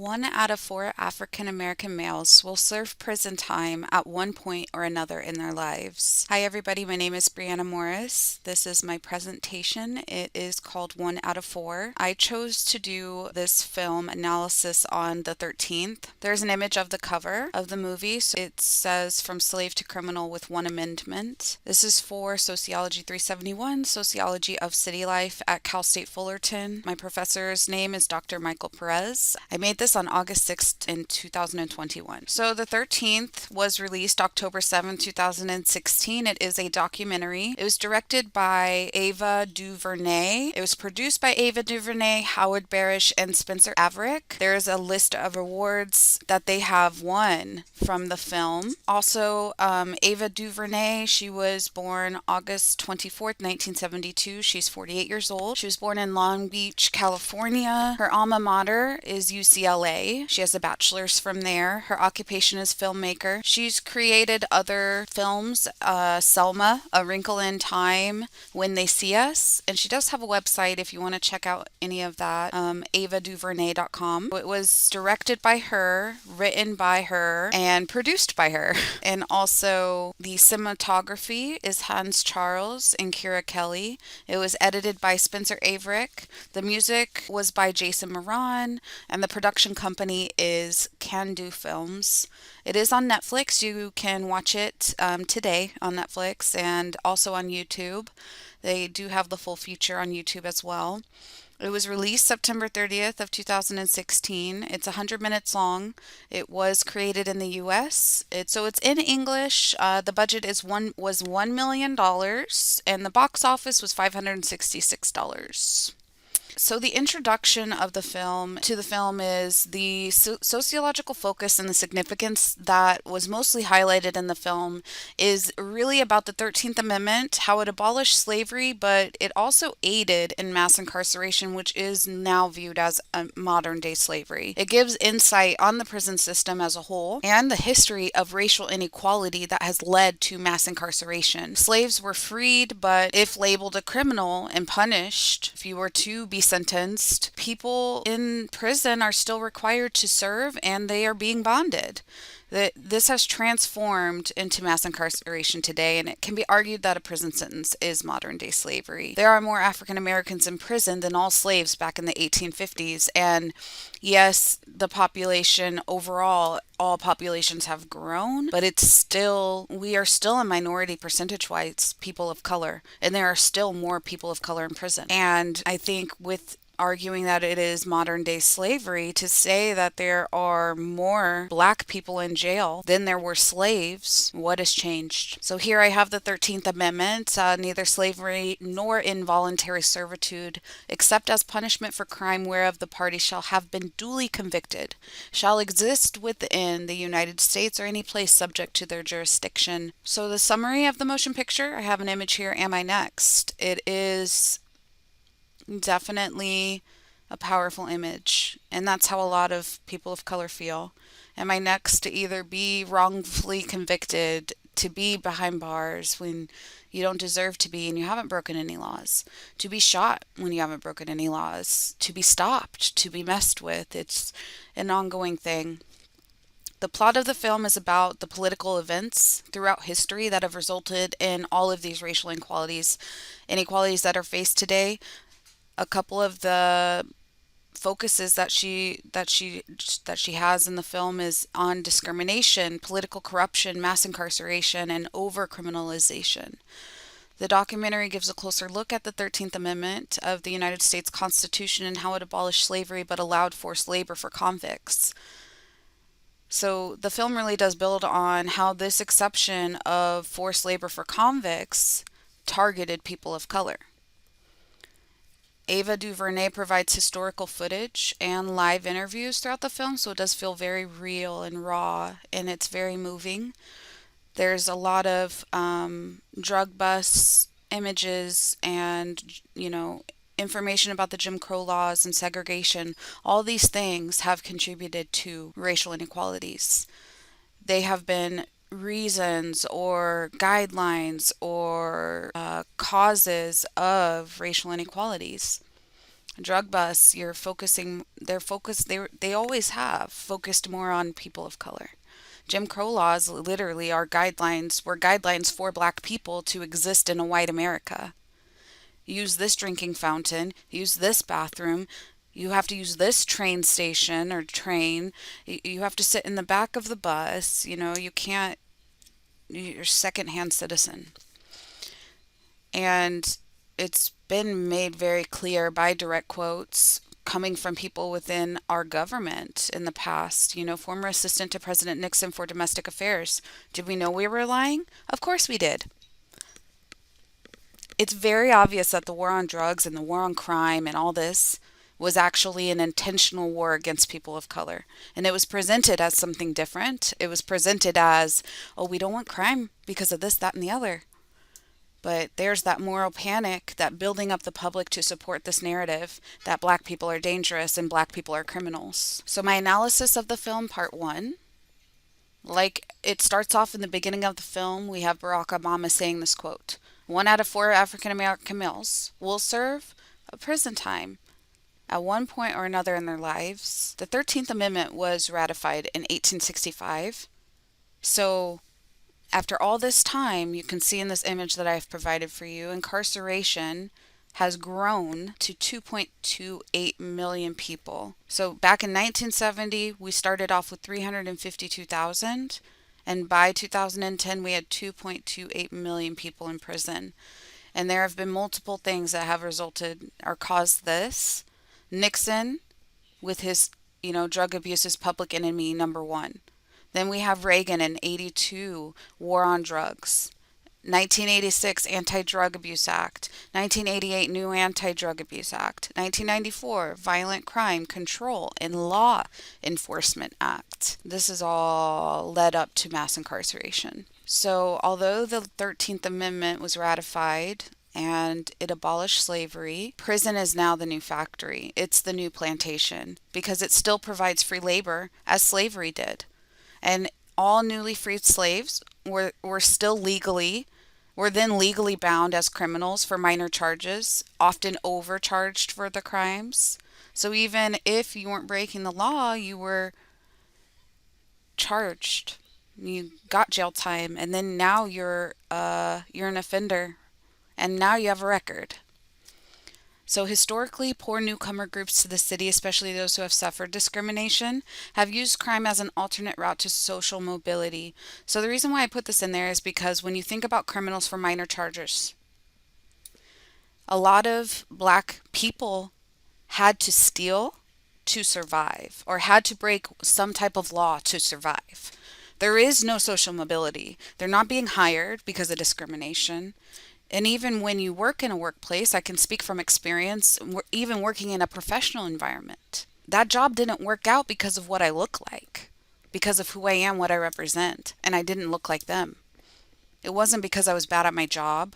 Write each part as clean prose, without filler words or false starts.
1 out of 4 African American males will serve prison time at one point or another in their lives. Hi, everybody. My name is Brianna Morris. This is my presentation. It is called 1 out of 4. I chose to do this film analysis on the 13th. There's an image of the cover of the movie. So it says From Slave to Criminal with One Amendment. This is for Sociology 371, Sociology of City Life at Cal State Fullerton. My professor's name is Dr. Michael Perez. I made this on August 6th in 2021. So the 13th was released October 7th, 2016. It is a documentary. It was directed by Ava DuVernay. It was produced by Ava DuVernay, Howard Barish, and Spencer Averick. There is a list of awards that they have won from the film. Also, Ava DuVernay, she was born August 24th, 1972. She's 48 years old. She was born in Long Beach, California. Her alma mater is UCLA. She has a bachelor's from there. Her occupation is filmmaker. She's created other films, Selma, A Wrinkle in Time, When They See Us, and she does have a website if you want to check out any of that, avaduvernay.com. It was directed by her, written by her, and produced by her. And also the cinematography is Hans Charles and Kira Kelly. It was edited by Spencer Averick. The music was by Jason Moran, and the production company is Can Do Films. It is on Netflix. You can watch it today on Netflix and also on YouTube. They do have the full feature on YouTube as well. It was released September 30th of 2016. It's 100 minutes long. It was created in the US. So it's in English. The budget was $1 million and the box office was $566. So the introduction of the film is the sociological focus and the significance that was mostly highlighted in the film is really about the 13th Amendment, how it abolished slavery, but it also aided in mass incarceration, which is now viewed as a modern day slavery. It gives insight on the prison system as a whole and the history of racial inequality that has led to mass incarceration. Slaves were freed, but if labeled a criminal and punished, if you were to be sentenced, people in prison are still required to serve and they are being bonded. This has transformed into mass incarceration today, and it can be argued that a prison sentence is modern day slavery. There are more African Americans in prison than all slaves back in the 1850s, and yes, the population overall, all populations have grown, but we are still a minority percentage-wise people of color, and there are still more people of color in prison. And I think with arguing that it is modern day slavery, to say that there are more black people in jail than there were slaves, what has changed? So here I have the 13th Amendment, neither slavery nor involuntary servitude, except as punishment for crime whereof the party shall have been duly convicted, shall exist within the United States or any place subject to their jurisdiction. So the summary of the motion picture, I have an image here, Am I Next? It is definitely a powerful image, and that's how a lot of people of color feel. Am I next to either be wrongfully convicted, to be behind bars when you don't deserve to be and you haven't broken any laws, to be shot when you haven't broken any laws, to be stopped, to be messed with? It's an ongoing thing. The plot of the film is about the political events throughout history that have resulted in all of these racial inequalities that are faced today. A couple of the focuses that she has in the film is on discrimination, political corruption, mass incarceration, and over-criminalization. The documentary gives a closer look at the 13th Amendment of the United States Constitution and how it abolished slavery but allowed forced labor for convicts. So the film really does build on how this exception of forced labor for convicts targeted people of color. Ava DuVernay provides historical footage and live interviews throughout the film, so it does feel very real and raw, and it's very moving. There's a lot of drug busts, images, and, information about the Jim Crow laws and segregation. All these things have contributed to racial inequalities. They have been reasons or guidelines or causes of racial inequalities. Drug busts, they always have focused more on people of color. Jim Crow laws literally were guidelines for black people to exist in a white America. Use this drinking fountain, use this bathroom, you have to use this train station or train, you have to sit in the back of the bus, you can't, you're secondhand citizen. And it's been made very clear by direct quotes coming from people within our government in the past. Former assistant to President Nixon for domestic affairs. Did we know we were lying? Of course we did. It's very obvious that the war on drugs and the war on crime and all this was actually an intentional war against people of color. And it was presented as something different. It was presented as, oh, we don't want crime because of this, that, and the other. But there's that moral panic, that building up the public to support this narrative that black people are dangerous and black people are criminals. So, my analysis of the film, part one, like it starts off in the beginning of the film, we have Barack Obama saying this quote: "One out of four African American males will serve a prison time at one point or another in their lives." The 13th Amendment was ratified in 1865. So, after all this time, you can see in this image that I've provided for you, incarceration has grown to 2.28 million people. So back in 1970, we started off with 352,000, and by 2010, we had 2.28 million people in prison. And there have been multiple things that have resulted or caused this. Nixon, with his, drug abuse, is public enemy number one. Then we have Reagan in 82, war on drugs. 1986 Anti-Drug Abuse Act, 1988 new Anti-Drug Abuse Act, 1994 Violent Crime Control and Law Enforcement Act. This is all led up to mass incarceration. So, although the 13th Amendment was ratified and it abolished slavery, prison is now the new factory. It's the new plantation because it still provides free labor as slavery did. And all newly freed slaves were then legally bound as criminals for minor charges, often overcharged for the crimes. So even if you weren't breaking the law, you were charged. You got jail time, and then now you're an offender, and now you have a record. So historically, poor newcomer groups to the city, especially those who have suffered discrimination, have used crime as an alternate route to social mobility. So the reason why I put this in there is because when you think about criminals for minor charges, a lot of black people had to steal to survive or had to break some type of law to survive. There is no social mobility. They're not being hired because of discrimination. And even when you work in a workplace, I can speak from experience, even working in a professional environment. That job didn't work out because of what I look like, because of who I am, what I represent, and I didn't look like them. It wasn't because I was bad at my job.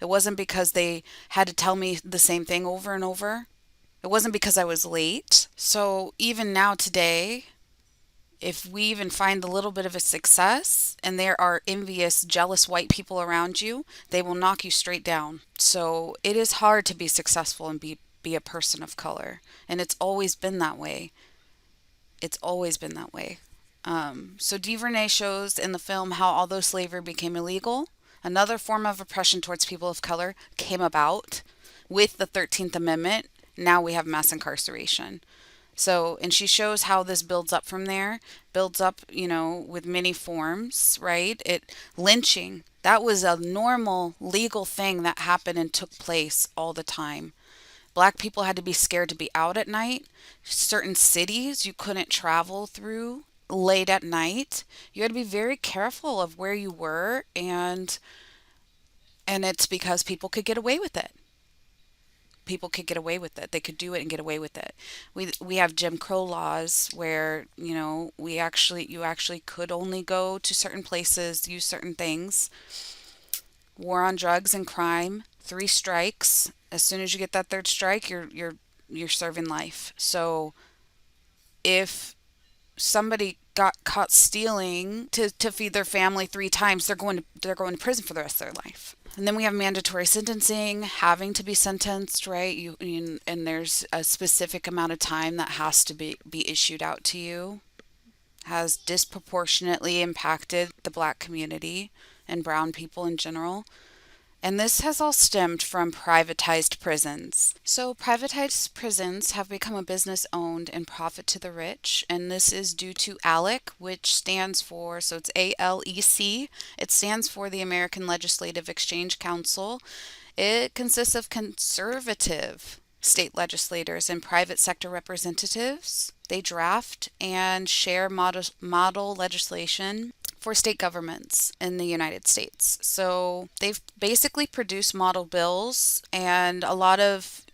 It wasn't because they had to tell me the same thing over and over. It wasn't because I was late. So even now today, if we even find a little bit of a success and there are envious, jealous white people around you, they will knock you straight down. So it is hard to be successful and be a person of color. And it's always been that way. It's always been that way. So DuVernay shows in the film how although slavery became illegal, another form of oppression towards people of color came about with the 13th Amendment. Now we have mass incarceration. So, and she shows how this builds up from there, builds up, with many forms, right? Lynching, that was a normal legal thing that happened and took place all the time. Black people had to be scared to be out at night. Certain cities you couldn't travel through late at night. You had to be very careful of where you were, and it's because people could get away with it. People could get away with it. They could do it and get away with it. We have Jim Crow laws where, you actually could only go to certain places, use certain things. War on drugs and crime, 3 strikes. As soon as you get that third strike, you're serving life. So if somebody got caught stealing to feed their family 3 times, they're going to prison for the rest of their life. And then we have mandatory sentencing, having to be sentenced, right? And there's a specific amount of time that has to be issued out to you. Has disproportionately impacted the black community and brown people in general. And this has all stemmed from privatized prisons. So, privatized prisons have become a business owned and profit to the rich. And this is due to ALEC, which stands for, so it's ALEC. It stands for the American Legislative Exchange Council. It consists of conservative state legislators and private sector representatives. They draft and share model legislation for state governments in the United States. So they've basically produced model bills, and a lot of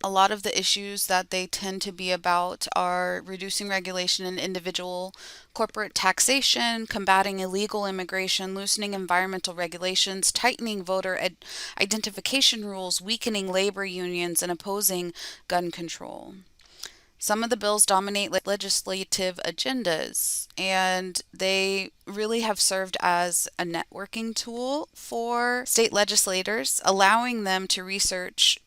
the issues that they tend to be about are reducing regulation and individual corporate taxation, combating illegal immigration, loosening environmental regulations, tightening voter identification rules, weakening labor unions, and opposing gun control. Some of the bills dominate legislative agendas, and they really have served as a networking tool for state legislators, allowing them to research,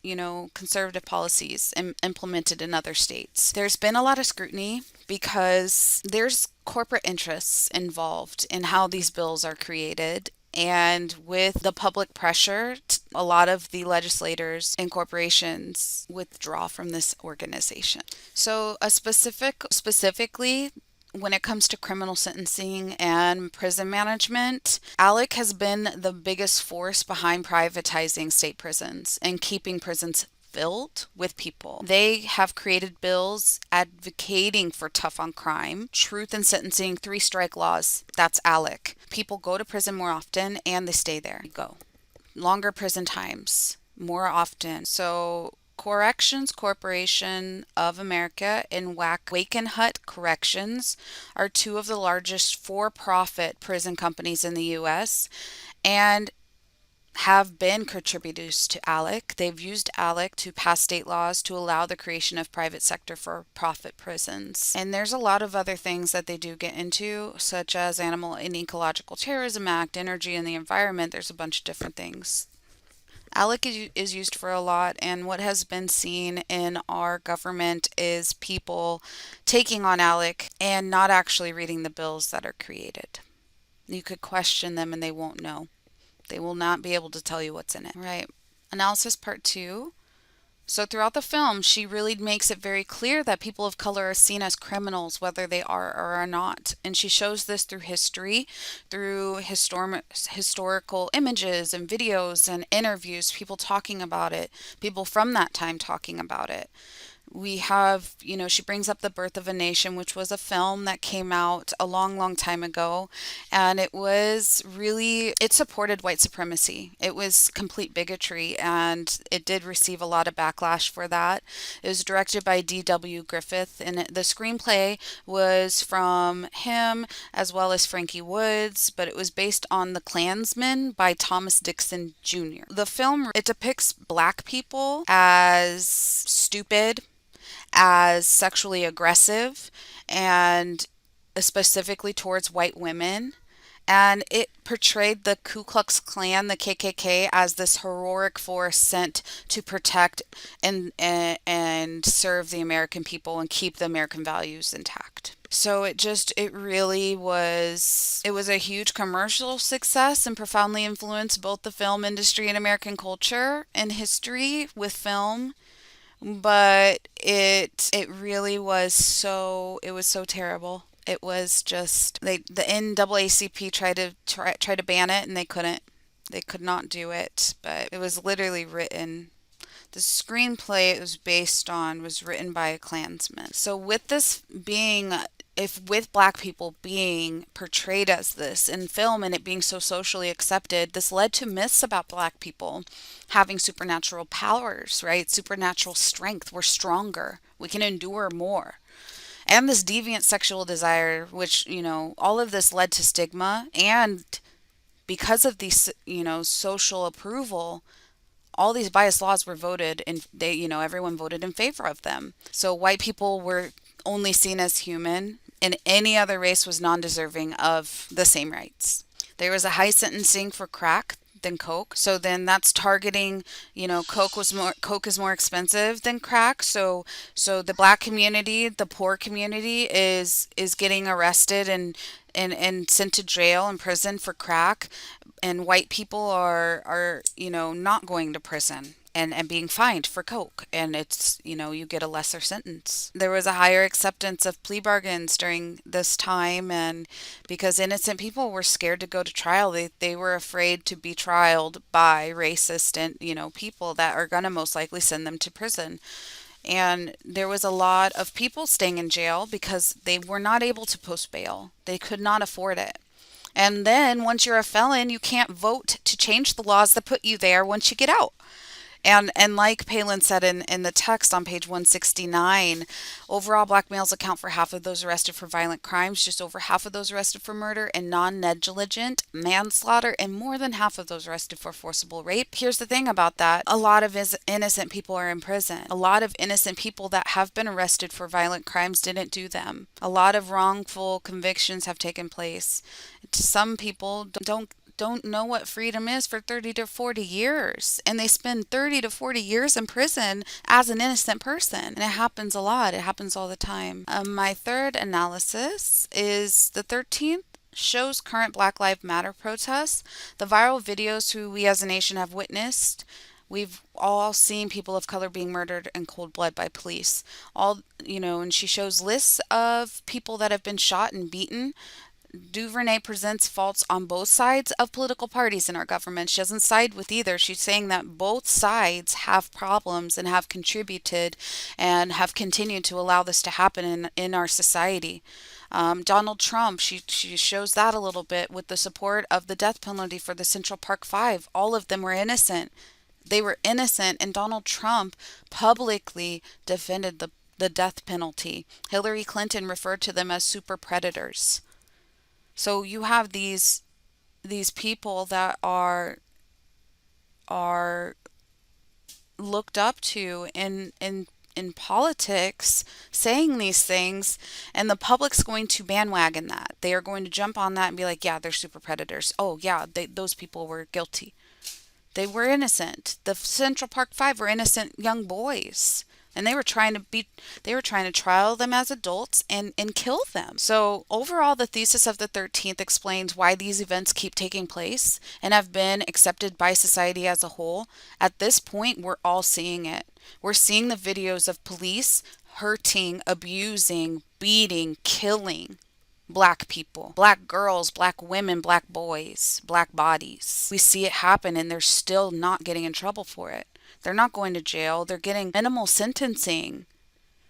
conservative policies implemented in other states. There's been a lot of scrutiny because there's corporate interests involved in how these bills are created. And with the public pressure, a lot of the legislators and corporations withdraw from this organization. So, specifically, when it comes to criminal sentencing and prison management, ALEC has been the biggest force behind privatizing state prisons and keeping prisons filled with people. They have created bills advocating for tough on crime, truth in sentencing, three strike laws. That's ALEC. People go to prison more often and they stay there. Go. Longer prison times more often. So Corrections Corporation of America and Wakenhut Corrections are two of the largest for-profit prison companies in the U.S. and have been contributors to ALEC. They've used ALEC to pass state laws to allow the creation of private sector for profit prisons. And there's a lot of other things that they do get into, such as Animal and Ecological Terrorism Act, energy and the environment. There's a bunch of different things. ALEC is used for a lot, and what has been seen in our government is people taking on ALEC and not actually reading the bills that are created. You could question them and they won't know. They will not be able to tell you what's in it. Right. Analysis part 2. So throughout the film, she really makes it very clear that people of color are seen as criminals, whether they are or are not. And she shows this through history, through historical images and videos and interviews, people talking about it, people from that time talking about it. We have, she brings up The Birth of a Nation, which was a film that came out a long, long time ago. And it supported white supremacy. It was complete bigotry, and it did receive a lot of backlash for that. It was directed by D.W. Griffith, and the screenplay was from him as well as Frankie Woods, but it was based on The Klansman by Thomas Dixon Jr. The film, it depicts black people as stupid, as sexually aggressive, and specifically towards white women. And it portrayed the Ku Klux Klan, the KKK, as this heroic force sent to protect and serve the American people and keep the American values intact. So it really was, it was a huge commercial success and profoundly influenced both the film industry and American culture and history with film. But it really was it was so terrible. It was just the NAACP tried to ban it, and they couldn't. They could not do it. But it was literally written. The screenplay it was based on was written by a Klansman. So with this being, if with black people being portrayed as this in film and it being so socially accepted, this led to myths about black people having supernatural powers, right? Supernatural strength. We're stronger. We can endure more. And this deviant sexual desire, which, all of this led to stigma. And because of these, social approval, all these biased laws were voted and everyone voted in favor of them. So white people were only seen as human, and any other race was non-deserving of the same rights. There was a high sentencing for crack than coke. So then that's targeting, coke is more expensive than crack. So the black community, the poor community is getting arrested and sent to jail and prison for crack, and white people are not going to prison and being fined for coke, and it's, you get a lesser sentence. There was a higher acceptance of plea bargains during this time, and because innocent people were scared to go to trial, they were afraid to be trialed by racist and, people that are going to most likely send them to prison. And there was a lot of people staying in jail because they were not able to post bail. They could not afford it. And then once you're a felon, you can't vote to change the laws that put you there once you get out. And like Palin said in the text on page 169, overall black males account for half of those arrested for violent crimes, just over half of those arrested for murder and non-negligent manslaughter, and more than half of those arrested for forcible rape. Here's the thing about that. A lot of innocent people are in prison. A lot of innocent people that have been arrested for violent crimes didn't do them. A lot of wrongful convictions have taken place. Some people don't know what freedom is for 30 to 40 years, and they spend 30 to 40 years in prison as an innocent person, and it happens a lot. It happens all the time. My third analysis is the 13th shows current Black Lives Matter protests. The viral videos who we as a nation have witnessed. We've all seen people of color being murdered in cold blood by police. And she shows lists of people that have been shot and beaten. DuVernay presents faults on both sides of political parties in our government. She doesn't side with either. She's saying that both sides have problems and have contributed and have continued to allow this to happen in our society. Donald Trump, she shows that a little bit with the support of the death penalty for the Central Park Five. All of them were innocent. They were innocent, and Donald Trump publicly defended the death penalty. Hillary Clinton referred to them as super predators. So you have these people that are looked up to in politics saying these things, and the public's going to bandwagon that. They are going to jump on that and be like, yeah, they're super predators. Oh yeah, those people were guilty. They were innocent. The Central Park Five were innocent young boys. And they were trying to trial them as adults and kill them. So overall, the thesis of the 13th explains why these events keep taking place and have been accepted by society as a whole. At this point, we're all seeing it. We're seeing the videos of police hurting, abusing, beating, killing Black people, Black girls, Black women, Black boys, Black bodies. We see it happen, and they're still not getting in trouble for it. They're not going to jail. They're getting minimal sentencing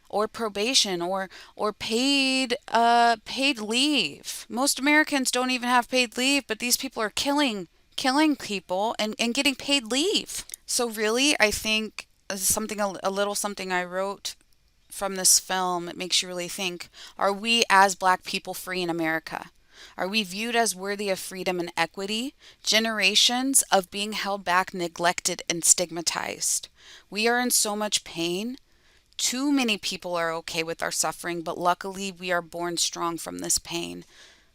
or probation or paid leave. Most Americans don't even have paid leave, but these people are killing people and getting paid leave. So really, I think a little something I wrote from this film, it makes you really think, are we as Black people free in America? Are we viewed as worthy of freedom and equity? Generations of being held back, neglected, and stigmatized. We are in so much pain. Too many people are okay with our suffering, but luckily we are born strong from this pain.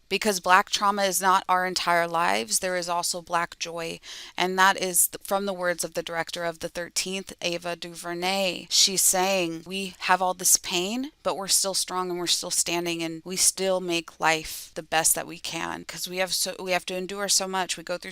Because Black trauma is not our entire lives, there is also Black joy. And that is from the words of the director of the 13th, Ava DuVernay. She's saying, we have all this pain, but we're still strong and we're still standing, and we still make life the best that we can. Because we have to endure so much. We go through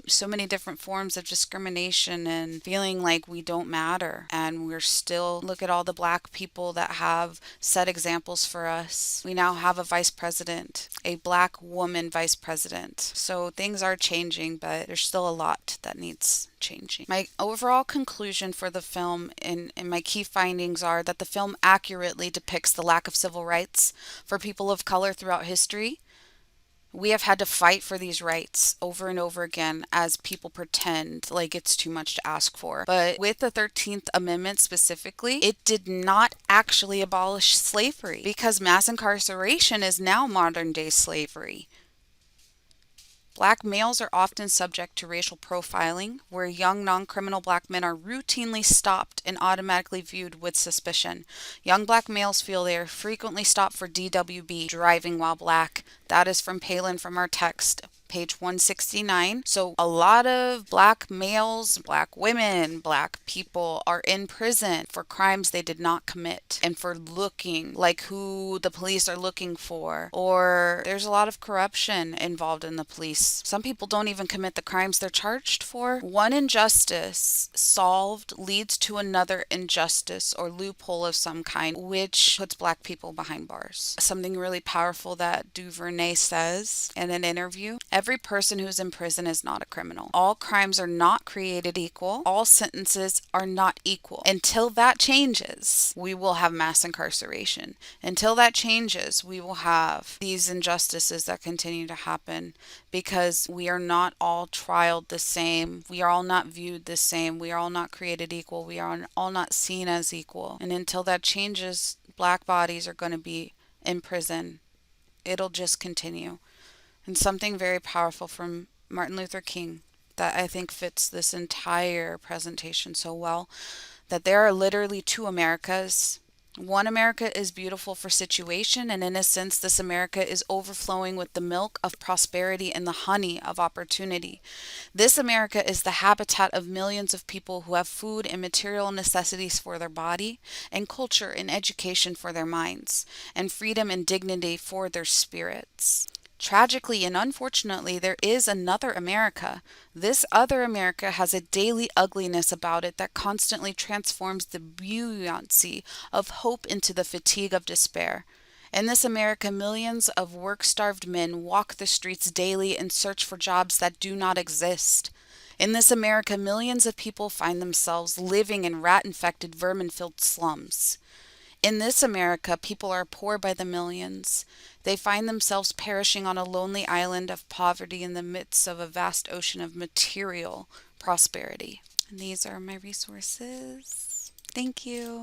so many different forms of discrimination and feeling like we don't matter. And we're still, look at all the Black people that have set examples for us. We now have a vice president, a Black woman vice president. So things are changing, but there's still a lot that needs changing. My overall conclusion for the film and my key findings are that the film accurately depicts the lack of civil rights for people of color throughout history. We have had to fight for these rights over and over again as people pretend like it's too much to ask for. But with the 13th Amendment specifically, it did not actually abolish slavery because mass incarceration is now modern day slavery. Black males are often subject to racial profiling, where young non-criminal Black men are routinely stopped and automatically viewed with suspicion. Young Black males feel they are frequently stopped for DWB, driving while Black. That is from Palin from our text. page 169. So a lot of black males, black women, black people are in prison for crimes they did not commit and for looking like who the police are looking for. Or there's a lot of corruption involved in the police. Some people don't even commit the crimes they're charged for. One injustice solved leads to another injustice or loophole of some kind, which puts black people behind bars. Something really powerful that DuVernay says in an interview: every person who's in prison is not a criminal. All crimes are not created equal. All sentences are not equal. Until that changes, we will have mass incarceration. Until that changes, we will have these injustices that continue to happen because we are not all trialed the same. We are all not viewed the same. We are all not created equal. We are all not seen as equal. And until that changes, black bodies are going to be in prison. It'll just continue. And something very powerful from Martin Luther King that I think fits this entire presentation so well, that there are literally two Americas. One America is beautiful for situation, and in a sense, this America is overflowing with the milk of prosperity and the honey of opportunity. This America is the habitat of millions of people who have food and material necessities for their body, and culture and education for their minds, and freedom and dignity for their spirits. Tragically and unfortunately, there is another America. This other America has a daily ugliness about it that constantly transforms the buoyancy of hope into the fatigue of despair. In this America, millions of work-starved men walk the streets daily and search for jobs that do not exist. In this America, millions of people find themselves living in rat-infected, vermin-filled slums. In this America, people are poor by the millions. They find themselves perishing on a lonely island of poverty in the midst of a vast ocean of material prosperity. And these are my resources. Thank you.